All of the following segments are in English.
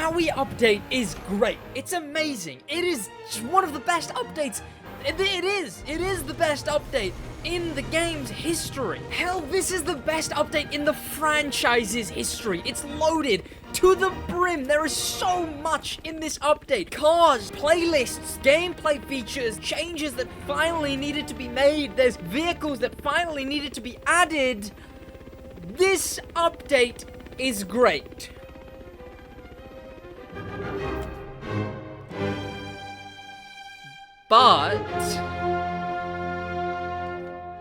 Maui update is great. It's amazing. It is one of the best updates. It is the best update in the game's history. Hell, this is the best update in the franchise's history. It's loaded to the brim. There is so much in this update. Cars, playlists, gameplay features, changes that finally needed to be made. There's vehicles that finally needed to be added. This update is great. But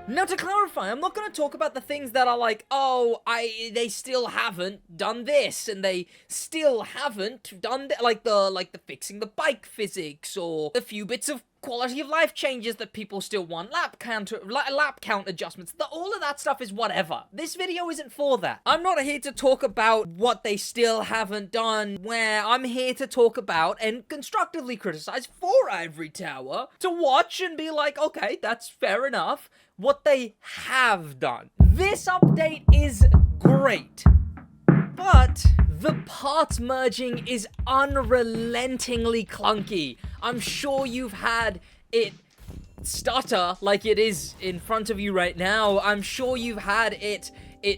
now to clarify, I'm not going to talk about the things that are like, oh, they still haven't done this, and they still haven't done like the fixing the bike physics, or the few bits of quality of life changes that people still want, lap count adjustments. All of that stuff is whatever. This video isn't for that. I'm not here to talk about what they still haven't done, where I'm here to talk about and constructively criticize for Ivory Tower, to watch and be like, okay, that's fair enough, what they have done. This update is great, but the parts merging is unrelentingly clunky. I'm sure you've had it stutter like it is in front of you right now. I'm sure you've had it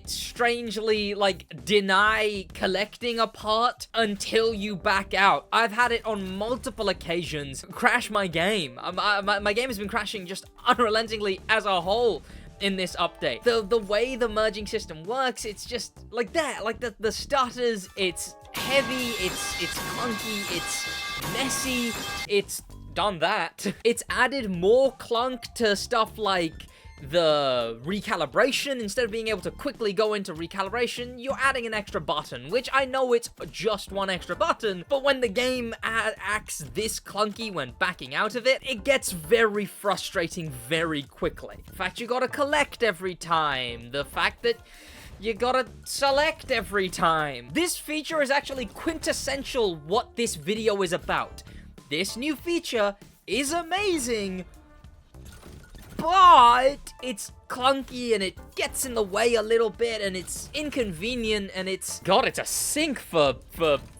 strangely, like, deny collecting a part until you back out. I've had it on multiple occasions crash my game. My game has been crashing just unrelentingly as a whole in this update. The way the merging system works, it's just like that. Like the stutters, it's heavy, it's clunky, it's messy, it's done that. It's added more clunk to stuff like the recalibration. Instead of being able to quickly go into recalibration, you're adding an extra button, which I know it's just one extra button, but when the game acts this clunky when backing out of it, it gets very frustrating very quickly. The fact you gotta collect every time, the fact that you gotta select every time. This feature is actually quintessential what this video is about. This new feature is amazing, but it's clunky and it gets in the way a little bit and it's inconvenient and it's a sink for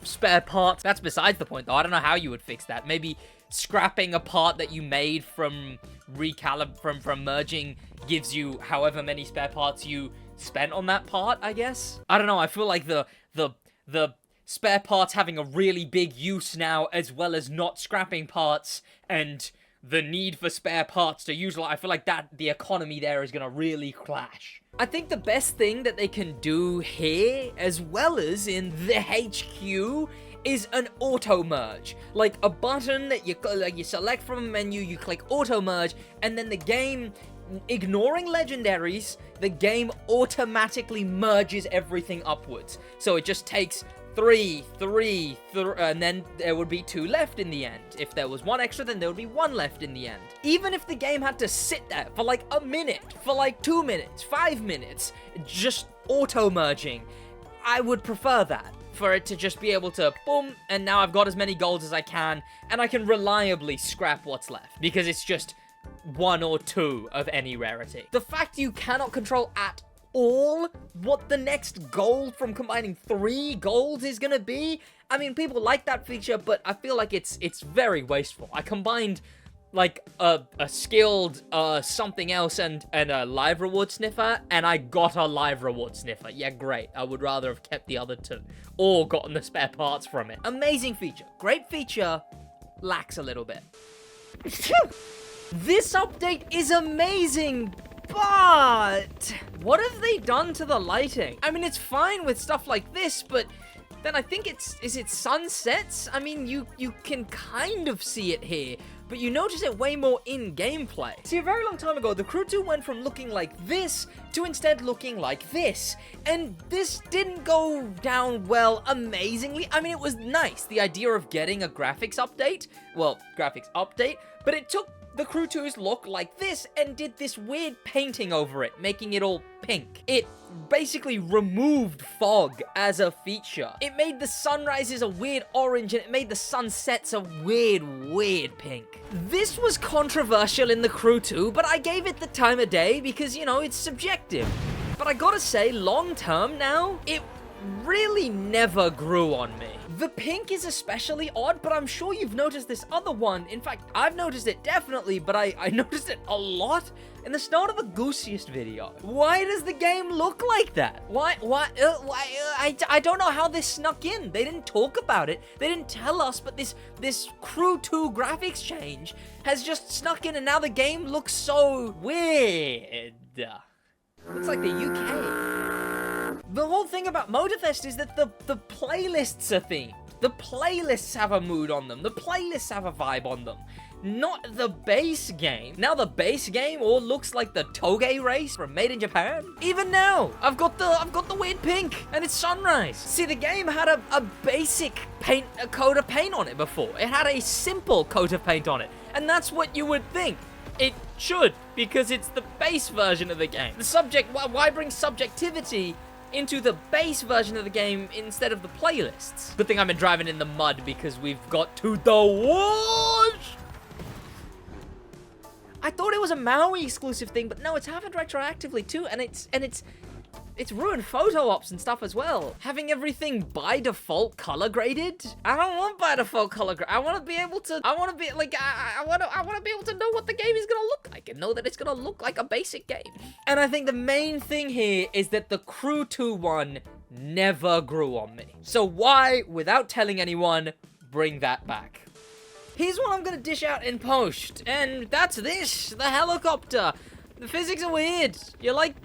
spare parts. That's besides the point though. I don't know how you would fix that. Maybe scrapping a part that you made from merging gives you however many spare parts you spent on that part, I guess. I don't know. I feel like the spare parts having a really big use now, as well as not scrapping parts and the need for spare parts to use, I feel like that the economy there is gonna really clash. I think the best thing that they can do here, as well as in the HQ, is an auto merge. Like a button that you select from a menu, you click auto merge, and then the game, ignoring legendaries, the game automatically merges everything upwards. So it just takes three, and then there would be 2 left in the end. If there was 1 extra, then there would be 1 left in the end. Even if the game had to sit there for like a minute, for like 2 minutes, 5 minutes, just auto-merging, I would prefer that. For it to just be able to, boom, and now I've got as many golds as I can, and I can reliably scrap what's left, because it's just 1 or 2 of any rarity. The fact you cannot control at all what the next gold from combining 3 golds is gonna be. I mean, people like that feature, but I feel like it's very wasteful. I combined like a skilled something else and a live reward sniffer, and I got a live reward sniffer. Yeah, great. I would rather have kept the other 2 or gotten the spare parts from it. Amazing feature, great feature, lacks a little bit. This update is amazing, but what have they done to the lighting? I mean, it's fine with stuff like this, but then I think is it sunsets? I mean, you can kind of see it here, but you notice it way more in gameplay. See, a very long time ago, the Crew 2 went from looking like this to instead looking like this, and this didn't go down well amazingly. I mean, it was nice, the idea of getting a graphics update, but it took the Crew 2's look like this and did this weird painting over it, making it all pink. It basically removed fog as a feature. It made the sunrises a weird orange, and it made the sunsets a weird pink. This was controversial in the Crew 2, but I gave it the time of day because, you know, it's subjective. But I gotta say, long term now, it really never grew on me. The pink is especially odd, but I'm sure you've noticed this other one. In fact, I've noticed it definitely, but I noticed it a lot in the start of the Goosiest video. Why does the game look like that? I don't know how this snuck in. They didn't talk about it. They didn't tell us, but this Crew 2 graphics change has just snuck in, and now the game looks so weird. Looks like the UK. The whole thing about Motorfest is that the playlists are themed. The playlists have a mood on them. The playlists have a vibe on them. Not the base game. Now the base game all looks like the Toge race from Made in Japan. Even now, I've got the weird pink and it's sunrise. See, the game had a basic coat of paint on it before. It had a simple coat of paint on it. And that's what you would think. It should, because it's the base version of the game. Why bring subjectivity into the base version of the game instead of the playlists? Good thing I've been driving in the mud because we've got to the wash. I thought it was a Maui exclusive thing, but no, it's happened retroactively too, and it's ruined photo ops and stuff as well. Having everything by default color graded? I don't want by default color grade. I want to be able to know what the game is gonna look like and know that it's gonna look like a basic game. And I think the main thing here is that the Crew 2 one never grew on me. So why, without telling anyone, bring that back? Here's what I'm gonna dish out in post, and that's this, the helicopter. The physics are weird. You're like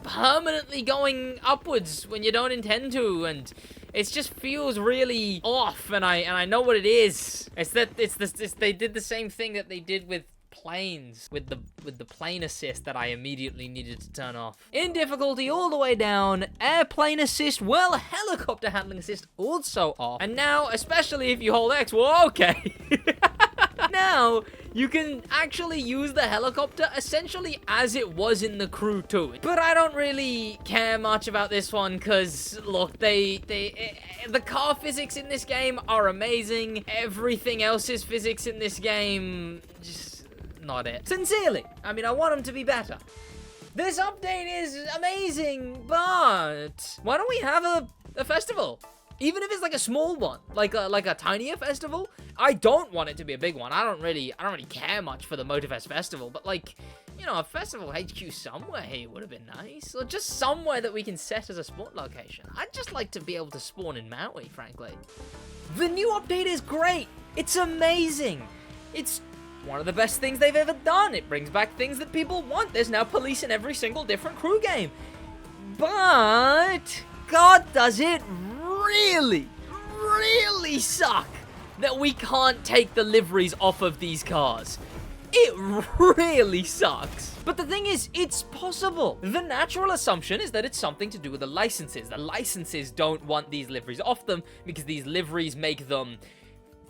permanently going upwards when you don't intend to, and it just feels really off, and I know what it is. They did the same thing that they did with planes, with the plane assist that I immediately needed to turn off. In difficulty all the way down, airplane assist, well, helicopter handling assist also off. And now, especially if you hold X, well, okay. Now, you can actually use the helicopter essentially as it was in the Crew 2. But I don't really care much about this one because, look, the car physics in this game are amazing. Everything else's physics in this game, just not it. Sincerely, I mean, I want them to be better. This update is amazing, but why don't we have a festival? Even if it's like a small one, like a tinier festival. I don't want it to be a big one. I don't really care much for the Motorfest festival, but like, you know, a festival HQ somewhere here would have been nice, or just somewhere that we can set as a spawn location. I'd just like to be able to spawn in Maui, frankly. The new update is great. It's amazing. It's one of the best things they've ever done. It brings back things that people want. There's now police in every single different Crew game. But God, does it really suck that we can't take the liveries off of these cars. It really sucks. But the thing is, it's possible. The natural assumption is that it's something to do with the licenses. The licenses don't want these liveries off them because these liveries make them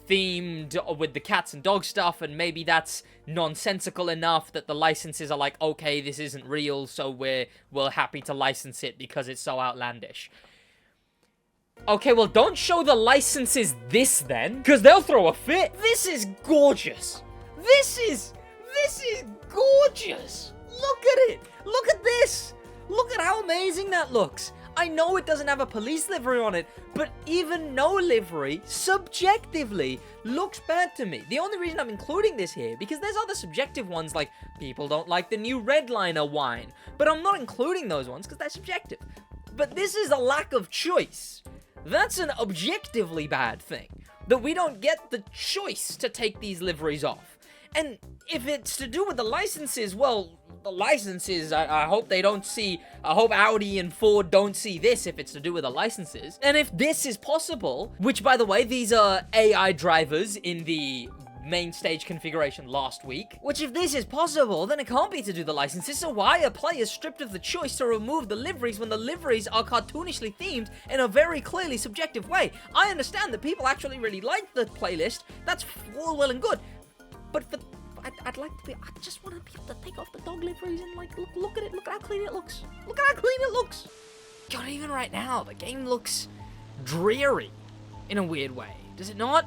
themed with the cats and dog stuff, and maybe that's nonsensical enough that the licenses are like, okay, this isn't real, so we're happy to license it because it's so outlandish. Okay, well, don't show the licenses this then, because they'll throw a fit. This is gorgeous. This is gorgeous. Look at it. Look at this. Look at how amazing that looks. I know it doesn't have a police livery on it, but even no livery, subjectively, looks bad to me. The only reason I'm including this here, because there's other subjective ones, like people don't like the new Redliner wine, but I'm not including those ones because they're subjective. But this is a lack of choice. That's an objectively bad thing, that we don't get the choice to take these liveries off. And if it's to do with the licenses, well, the licenses, I hope they don't see, I hope Audi and Ford don't see this if it's to do with the licenses. And if this is possible, which by the way, these are AI drivers in the main stage configuration last week, which if this is possible, then it can't be to do the licenses, so why are players stripped of the choice to remove the liveries when the liveries are cartoonishly themed in a very clearly subjective way? I understand that people actually really like the playlist, that's all well and good, but for I'd like to be, I just want to be able to take off the dog liveries and like, look at it, look at how clean it looks. Look at how clean it looks. God, even right now, the game looks dreary in a weird way. Does it not?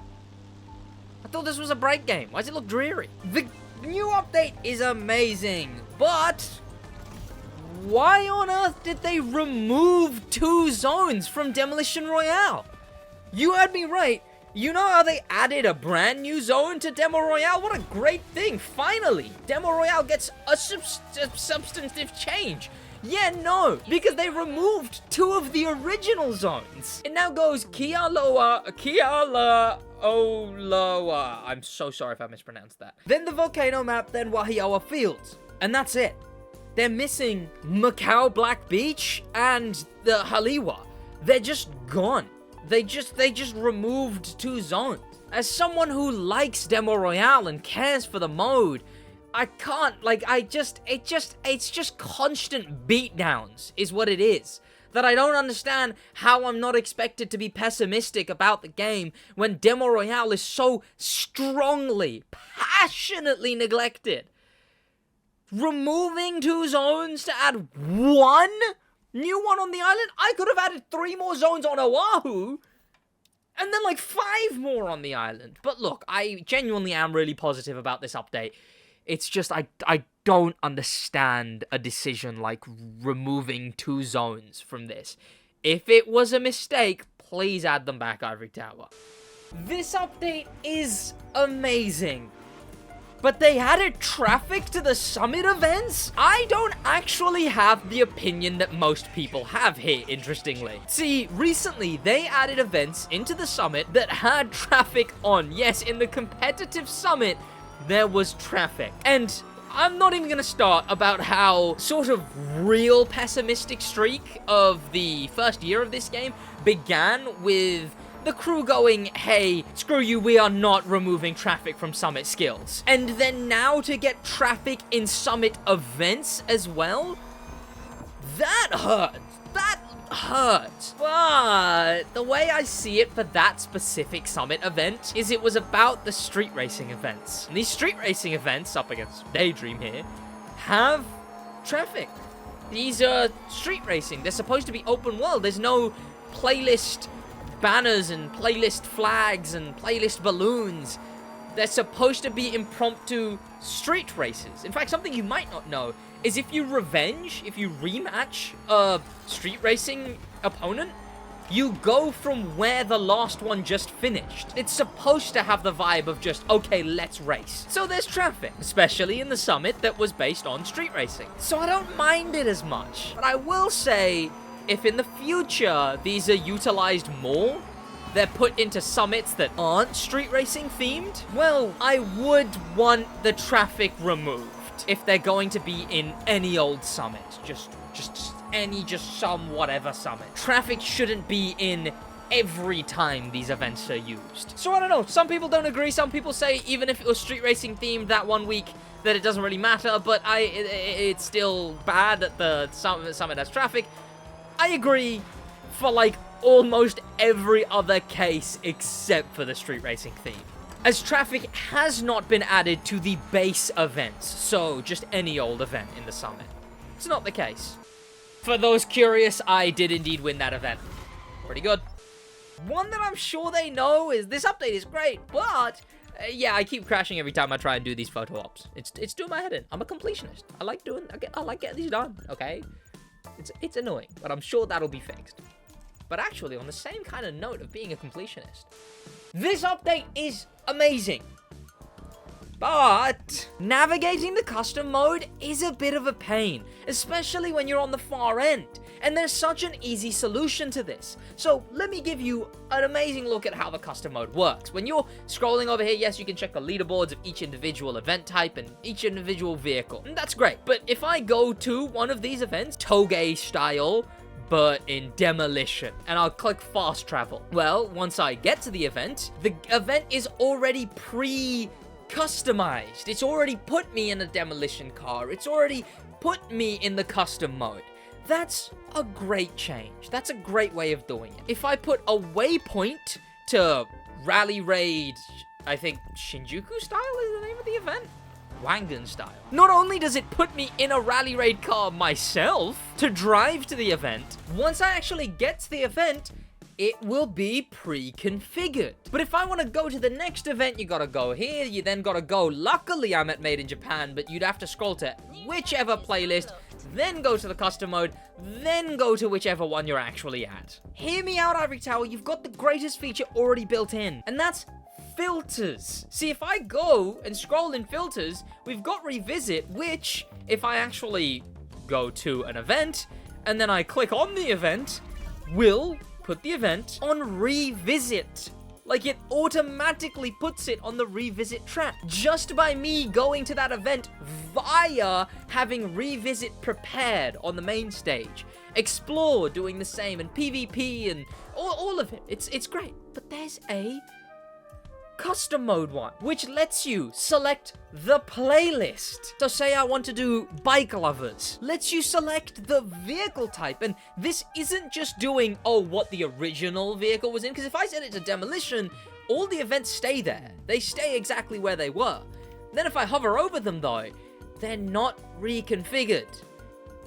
I thought this was a break game. Why does it look dreary? The new update is amazing, but why on earth did they remove 2 zones from Demolition Royale? You heard me right. You know how they added a brand new zone to Demo Royale? What a great thing. Finally, Demo Royale gets a substantive change. Yeah, no, because they removed 2 of the original zones. It now goes Kealoha. I'm so sorry if I mispronounced that. Then the volcano map, then Wahioa Fields. And that's it. They're missing Macau Black Beach and the Haliwa. They're just gone. They just removed 2 zones. As someone who likes Demo Royale and cares for the mode, I can't, like, it's just constant beatdowns is what it is. That I don't understand how I'm not expected to be pessimistic about the game when Demo Royale is so strongly, passionately neglected. Removing 2 zones to add 1 new one on the island? I could have added 3 more zones on Oahu, and then like 5 more on the island. But look, I genuinely am really positive about this update. It's just, I don't understand a decision like removing 2 zones from this. If it was a mistake, please add them back, Ivory Tower. This update is amazing. But they added traffic to the summit events? I don't actually have the opinion that most people have here, interestingly. See, recently they added events into the summit that had traffic on. Yes, in the competitive summit, there was traffic. And I'm not even gonna start about how sort of real pessimistic streak of the first year of this game began with the crew going, hey, screw you, we are not removing traffic from Summit skills. And then now to get traffic in Summit events as well? That hurts. That hurts. But the way I see it for that specific Summit event is it was about the street racing events. And these street racing events, up against Daydream here, have traffic. These are street racing. They're supposed to be open world. There's no playlist banners and playlist flags and playlist balloons. They're supposed to be impromptu street races. In fact, something you might not know is if you rematch a street racing opponent, you go from where the last one just finished. It's supposed to have the vibe of just, okay, let's race. So there's traffic, especially in the summit that was based on street racing. So I don't mind it as much. But I will say, if in the future these are utilized more, they're put into summits that aren't street racing themed, well, I would want the traffic removed if they're going to be in any old summit. Just some whatever summit. Traffic shouldn't be in every time these events are used. So I don't know, some people don't agree, some people say even if it was street racing themed that one week, that it doesn't really matter, but it's still bad that the summit has traffic. I agree for like almost every other case except for the street racing theme, as traffic has not been added to the base events, so just any old event in the summit. It's not the case. For those curious, I did indeed win that event. Pretty good. One that I'm sure they know is this update is great, but yeah, I keep crashing every time I try and do these photo ops. It's doing my head in. I'm a completionist. I like getting these done, okay? It's annoying, but I'm sure that'll be fixed. But actually, on the same kind of note of being a completionist, this update is amazing. But navigating the custom mode is a bit of a pain, especially when you're on the far end. And there's such an easy solution to this. So let me give you an amazing look at how the custom mode works. When you're scrolling over here, yes, you can check the leaderboards of each individual event type and each individual vehicle. And that's great. But if I go to one of these events, Toge style, but in Demolition, and I'll click fast travel. Well, once I get to the event is already customized. It's already put me in a demolition car. It's already put me in the custom mode. That's a great change. That's a great way of doing it. If I put a waypoint to Rally Raid, I think Shinjuku style is the name of the event? Wangan style. Not only does it put me in a Rally Raid car myself to drive to the event, once I actually get to the event, it will be pre-configured. But if I want to go to the next event, you gotta go here, you then gotta go. Luckily, I'm at Made in Japan, but you'd have to scroll to whichever playlist, then go to the custom mode, then go to whichever one you're actually at. Hear me out, Ivory Tower, you've got the greatest feature already built in, and that's filters. See, if I go and scroll in filters, we've got revisit, which, if I actually go to an event, and then I click on the event, will put the event on revisit. Like, it automatically puts it on the revisit track, just by me going to that event via having revisit prepared on the main stage. Explore doing the same, and PvP, and all of it. It's great. But there's a custom mode one, which lets you select the playlist. So say I want to do bike lovers, lets you select the vehicle type, and this isn't just doing, oh, what the original vehicle was in, because if I set it to demolition, all the events stay there. They stay exactly where they were. Then if I hover over them though, they're not reconfigured.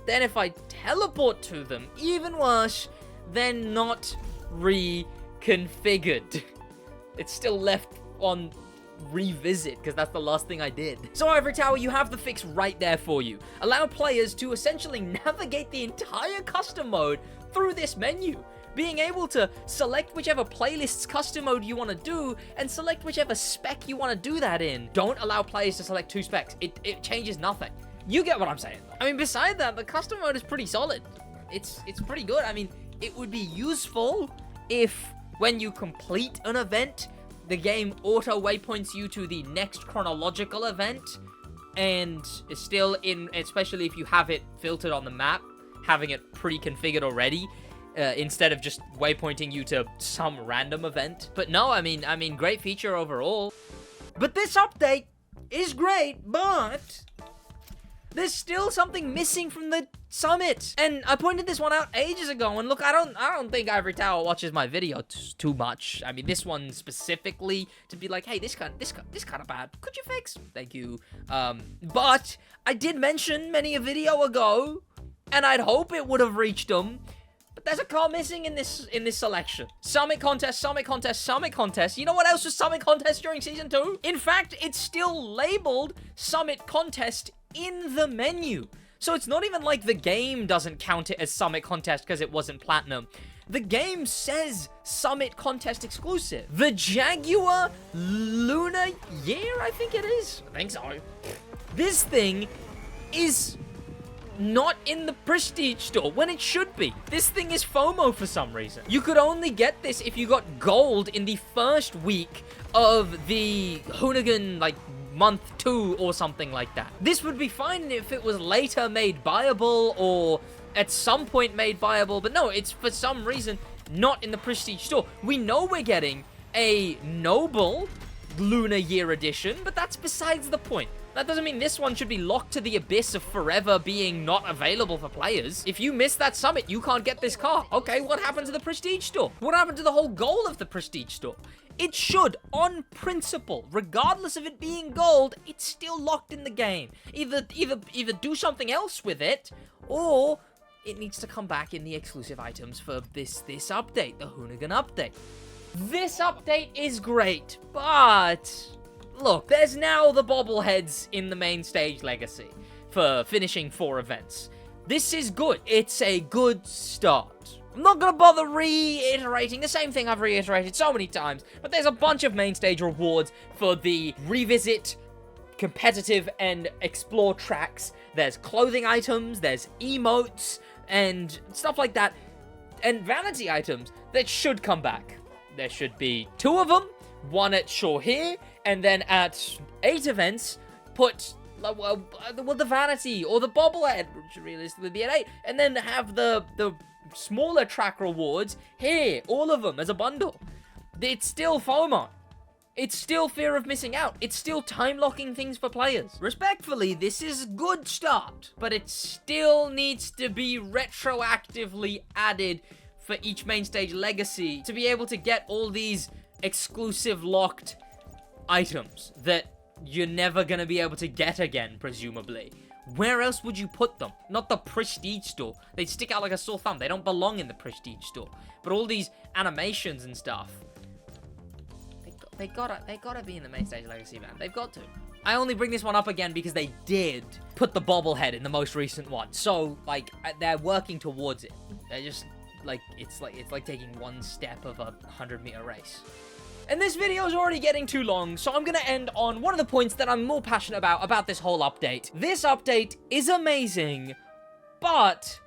Then if I teleport to them, even worse, they're not reconfigured. It's still left on revisit, because that's the last thing I did. So Ivory Tower, you have the fix right there for you. Allow players to essentially navigate the entire custom mode through this menu, being able to select whichever playlist's custom mode you want to do, and select whichever spec you want to do that in. Don't allow players to select two specs. It changes nothing. You get what I'm saying. I mean, beside that, the custom mode is pretty solid. It's pretty good. I mean, it would be useful if, when you complete an event, the game auto waypoints you to the next chronological event, and is still in, especially if you have it filtered on the map, having it pre-configured already, instead of just waypointing you to some random event. But no, I mean, great feature overall. But this update is great, but there's still something missing from the summit. And I pointed this one out ages ago, and look, I don't think Ivory Tower watches my video too much. I mean, this one specifically, to be like, hey, this kind of bad. Could you fix? Thank you. But I did mention many a video ago, and I'd hope it would have reached them. But there's a car missing in this selection. Summit contest, summit contest, summit contest. You know what else was summit contest during season 2? In fact, it's still labeled summit contest in the menu. So it's not even like the game doesn't count it as summit contest because it wasn't platinum. The game says summit contest exclusive. The Jaguar Lunar Year, I think it is. I think so. This thing is not in the Prestige store when it should be. This thing is FOMO for some reason. You could only get this if you got gold in the first week of the Hoonigan, like, month 2 or something like that. This would be fine if it was later made buyable or at some point made buyable, but no, it's for some reason not in the Prestige store. We know we're getting a Noble Lunar Year Edition, but that's besides the point. That doesn't mean this one should be locked to the abyss of forever being not available for players. If you miss that summit, you can't get this car. Okay, what happened to the Prestige store? What happened to the whole goal of the Prestige store? It should, on principle, regardless of it being gold, it's still locked in the game. Either do something else with it, or it needs to come back in the exclusive items for this update, the Hoonigan update. This update is great, but look, there's now the bobbleheads in the main stage legacy for finishing 4 events. This is good. It's a good start. I'm not gonna bother reiterating the same thing I've reiterated so many times, but there's a bunch of main stage rewards for the revisit, competitive, and explore tracks. There's clothing items, there's emotes, and stuff like that, and vanity items that should come back. There should be 2 of them, one at Shore here, and then at 8 events, put the vanity or the bobblehead, which should realistically be at 8, and then have the smaller track rewards here, all of them as a bundle. It's still FOMO. It's still fear of missing out. It's still time-locking things for players. Respectfully, this is a good start, but it still needs to be retroactively added for each main stage legacy to be able to get all these exclusive locked items that you're never gonna be able to get again, presumably. Where else would you put them? Not the Prestige store. They stick out like a sore thumb. They don't belong in the Prestige store. But all these animations and stuff, they gotta be in the main stage legacy, man. They've got to. I only bring this one up again because they did put the bobblehead in the most recent one. So, like, they're working towards it. They're just, like, it's like taking one step of a 100-meter race. And this video is already getting too long, so I'm gonna end on one of the points that I'm more passionate about this whole update. This update is amazing, but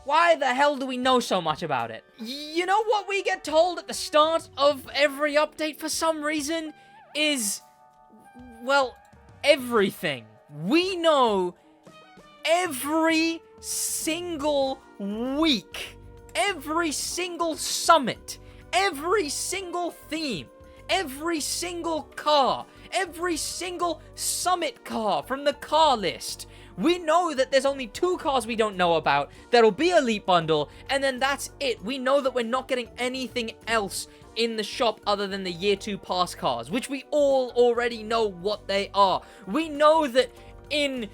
why the hell do we know so much about it? You know what we get told at the start of every update for some reason is, well, everything. We know every single week, every single summit, every single theme, every single car, every single summit car from the car list. We know that there's only 2 cars we don't know about that'll be Elite Bundle, and then that's it. We know that we're not getting anything else in the shop other than the Year 2 Pass cars, which we all already know what they are. We know that in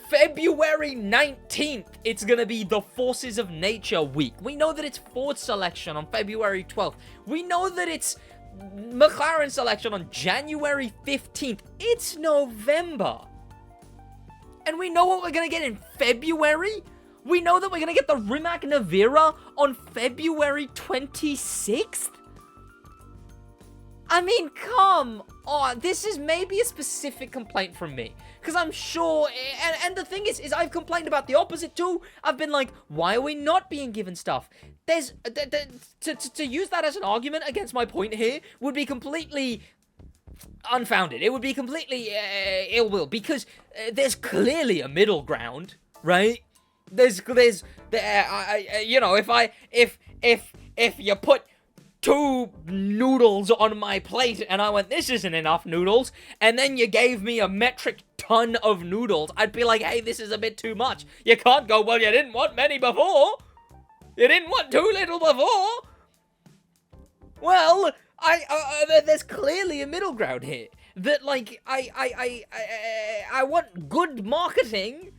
February 19th, it's gonna be the Forces of Nature week. We know that it's Ford selection on February 12th. We know that it's McLaren selection on January 15th. It's November. And we know what we're gonna get in February? We know that we're gonna get the Rimac Navira on February 26th? I mean, come on. This is maybe a specific complaint from me. Because I'm sure, and the thing is I've complained about the opposite too. I've been like, why are we not being given stuff? To use that as an argument against my point here would be completely unfounded. It would be completely ill will, because there's clearly a middle ground, right? You know, if you put 2 noodles on my plate and I went, this isn't enough noodles, and then you gave me a metric ton of noodles, I'd be like, hey, this is a bit too much. You can't go, well, you didn't want many before. You didn't want too little before. Well, there's clearly a middle ground here. That, like, I want good marketing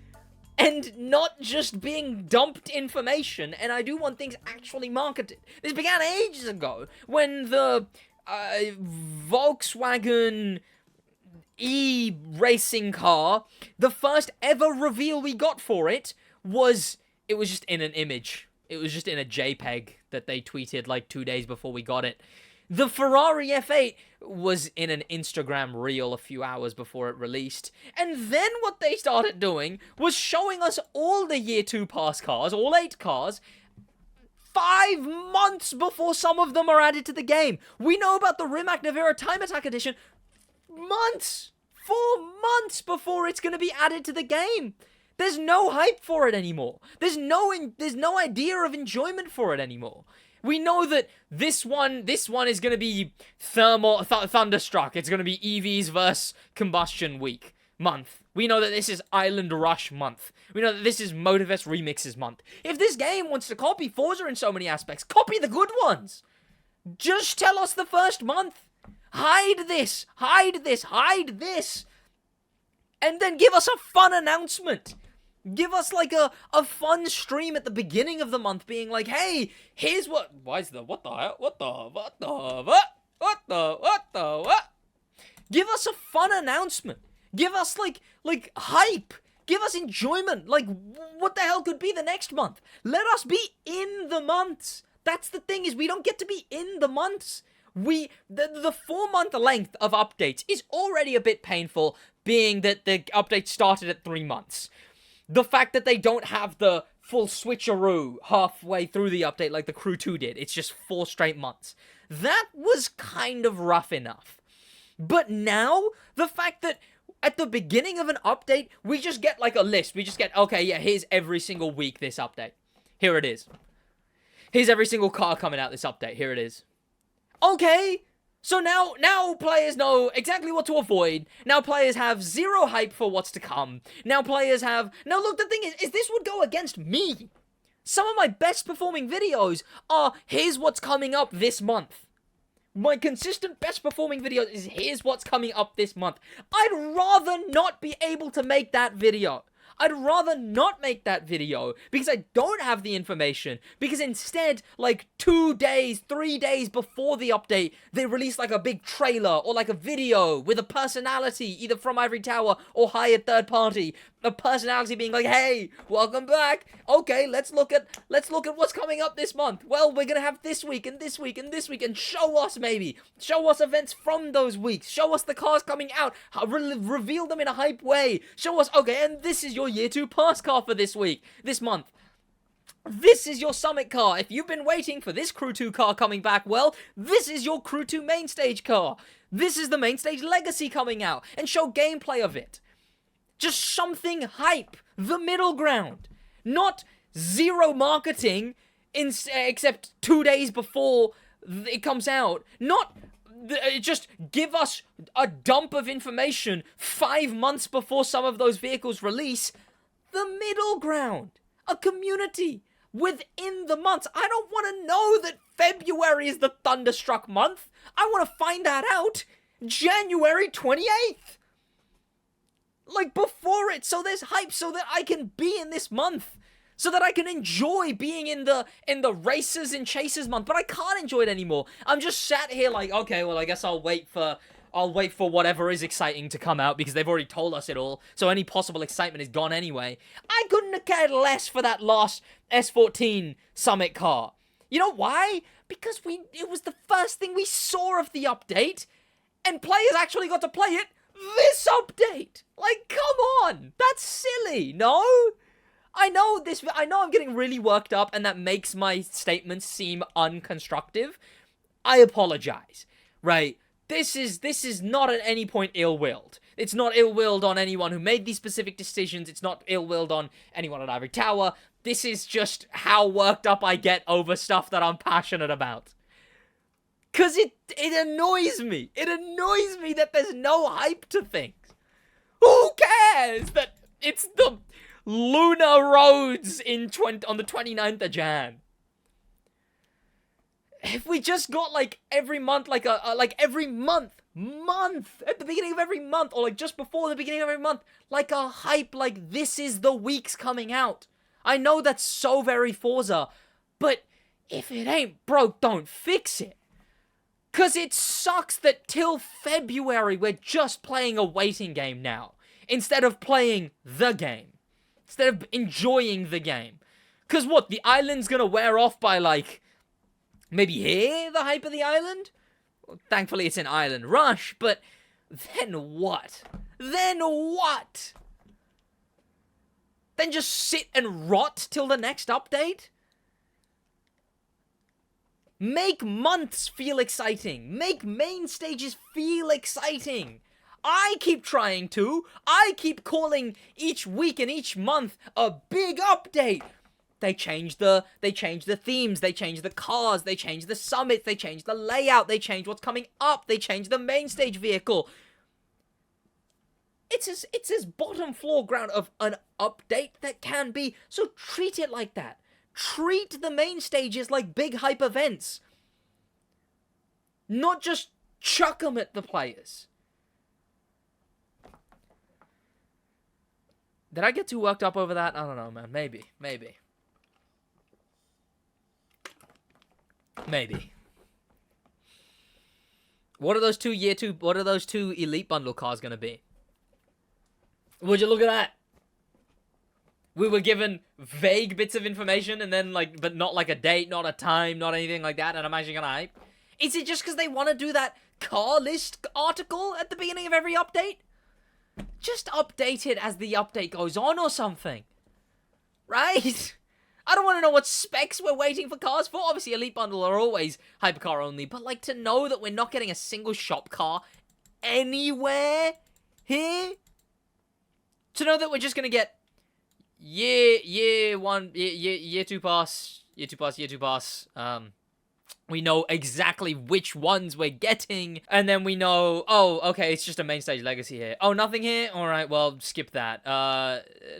and not just being dumped information, and I do want things actually marketed. This began ages ago, when the Volkswagen e-racing car, the first ever reveal we got for it was just in an image. It was just in a JPEG that they tweeted like 2 days before we got it. The Ferrari F8 was in an Instagram reel a few hours before it released. And then what they started doing was showing us all the Year 2 Pass cars, all 8 cars, 5 months before some of them are added to the game. We know about the Rimac Navira Time Attack Edition months, 4 months before it's going to be added to the game. There's no hype for it anymore. There's no idea of enjoyment for it anymore. We know that this one is going to be Thunderstruck. It's going to be EVs versus Combustion Week month. We know that this is Island Rush month. We know that this is Motorfest Remixes month. If this game wants to copy Forza in so many aspects, copy the good ones. Just tell us the first month. Hide this. And then give us a fun announcement. Give us, like, a fun stream at the beginning of the month being like, hey, here's what... Why is the... What the hell? What? Give us a fun announcement. Give us, like hype. Give us enjoyment. Like, what the hell could be the next month? Let us be in the months. That's the thing, is we don't get to be in the months. The 4-month length of updates is already a bit painful, being that the update started at 3 months. The fact that they don't have the full switcheroo halfway through the update like the Crew 2 did. It's just 4 straight months. That was kind of rough enough. But now, the fact that at the beginning of an update, we just get like a list. We just get, okay, yeah, here's every single week this update. Here it is. Here's every single car coming out this update. Here it is. Okay. So now players know exactly what to avoid. Now players have zero hype for what's to come. Now players have... Now look, the thing is this would go against me. Some of my best performing videos are, here's what's coming up this month. My consistent best performing video is, here's what's coming up this month. I'd rather not be able to make that video. I'd rather not make that video because I don't have the information. Because instead, like 2 days, 3 days before the update, they release like a big trailer or like a video with a personality, either from Ivory Tower or hired third party. A personality being like, hey, welcome back. Okay, let's look at what's coming up this month. Well, we're gonna have this week and this week and this week, and show us maybe. Show us events from those weeks. Show us the cars coming out. Reveal them in a hype way. Show us, okay, and this is your year 2 pass car for this week, this month. This is your Summit car. If you've been waiting for this Crew 2 car coming back, well, this is your Crew 2 main stage car. This is the main stage Legacy coming out, and show gameplay of it. Just something hype. The middle ground. Not zero marketing except 2 days before it comes out. Not just give us a dump of information 5 months before some of those vehicles release. The middle ground. A community within the months. I don't want to know that February is the Thunderstruck month. I want to find that out January 28th. Like, before it, so there's hype, so that I can be in this month, so that I can enjoy being in the races and chases month, but I can't enjoy it anymore. I'm just sat here like, okay, well, I guess I'll wait for whatever is exciting to come out, because they've already told us it all, so any possible excitement is gone anyway. I couldn't have cared less for that last S14 Summit car. You know why? Because it was the first thing we saw of the update, and players actually got to play it this update. Like, come on, that's silly. No, I know I'm getting really worked up, and that makes my statements seem unconstructive. I apologize. Right, this is not at any point ill-willed. It's not ill-willed on anyone who made these specific decisions. It's not ill-willed on anyone at Ivory Tower. This is just how worked up I get over stuff that I'm passionate about. Because it annoys me. It annoys me that there's no hype to things. Who cares that it's the Lunar Roads on the 29th of Jan? If we just got like every month, like every month at the beginning of every month, or like just before the beginning of every month, like a hype, like this is the weeks coming out. I know that's so very Forza, but if it ain't broke, don't fix it. Cause it sucks that till February we're just playing a waiting game now, instead of playing the game. Instead of enjoying the game. Cause what, the island's gonna wear off by like, maybe here, the hype of the island? Well, thankfully it's an Island Rush, but then what? Then what? Then just sit and rot till the next update? Make months feel exciting. Make main stages feel exciting. I keep trying to. I keep calling each week and each month a big update. They change the themes, they change the cars, they change the summits, they change the layout, they change what's coming up, they change the main stage vehicle. It's as bottom floor ground of an update that can be, so treat it like that. Treat the main stages like big hype events. Not just chuck them at the players. Did I get too worked up over that? I don't know, man. Maybe. What are those two Elite Bundle cars gonna be? Would you look at that? We were given vague bits of information, and then, like, but not like a date, not a time, not anything like that, and I'm actually gonna hype. Is it just because they want to do that car list article at the beginning of every update? Just update it as the update goes on or something. Right? I don't want to know what specs we're waiting for cars for. Obviously, Elite Bundle are always hypercar only, but, like, to know that we're not getting a single shop car anywhere here? To know that we're just gonna get year 2 pass, We know exactly which ones we're getting, and then we know, oh, okay, it's just a main stage legacy here. Oh, nothing here? Alright, well, skip that.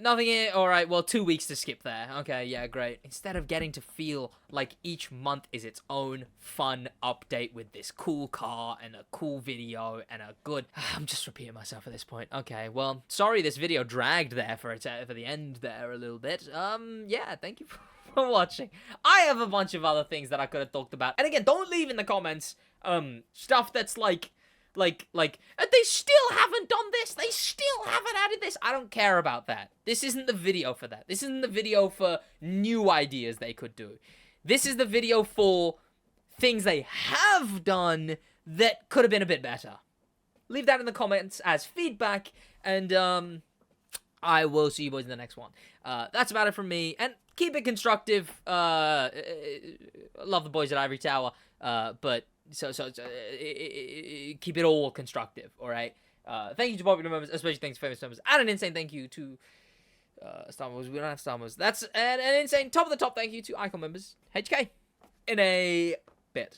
Nothing here? Alright, well, 2 weeks to skip there. Okay, yeah, great. Instead of getting to feel like each month is its own fun update with this cool car and a cool video and a good... I'm just repeating myself at this point. Okay, well, sorry this video dragged there for the end there a little bit. Yeah, thank you for watching. I have a bunch of other things that I could have talked about. And again, don't leave in the comments stuff that's like they still haven't done this. They still haven't added this. I don't care about that. This isn't the video for that. This isn't the video for new ideas they could do. This is the video for things they have done that could have been a bit better. Leave that in the comments as feedback, and I will see you boys in the next one. That's about it from me, and keep it constructive. Love the boys at Ivory Tower, but so keep it all constructive, all right? Thank you to popular members, especially thanks to famous members, and an insane thank you to Star Wars. We don't have Star Wars. That's an insane top of the top thank you to Icon members. HK in a bit.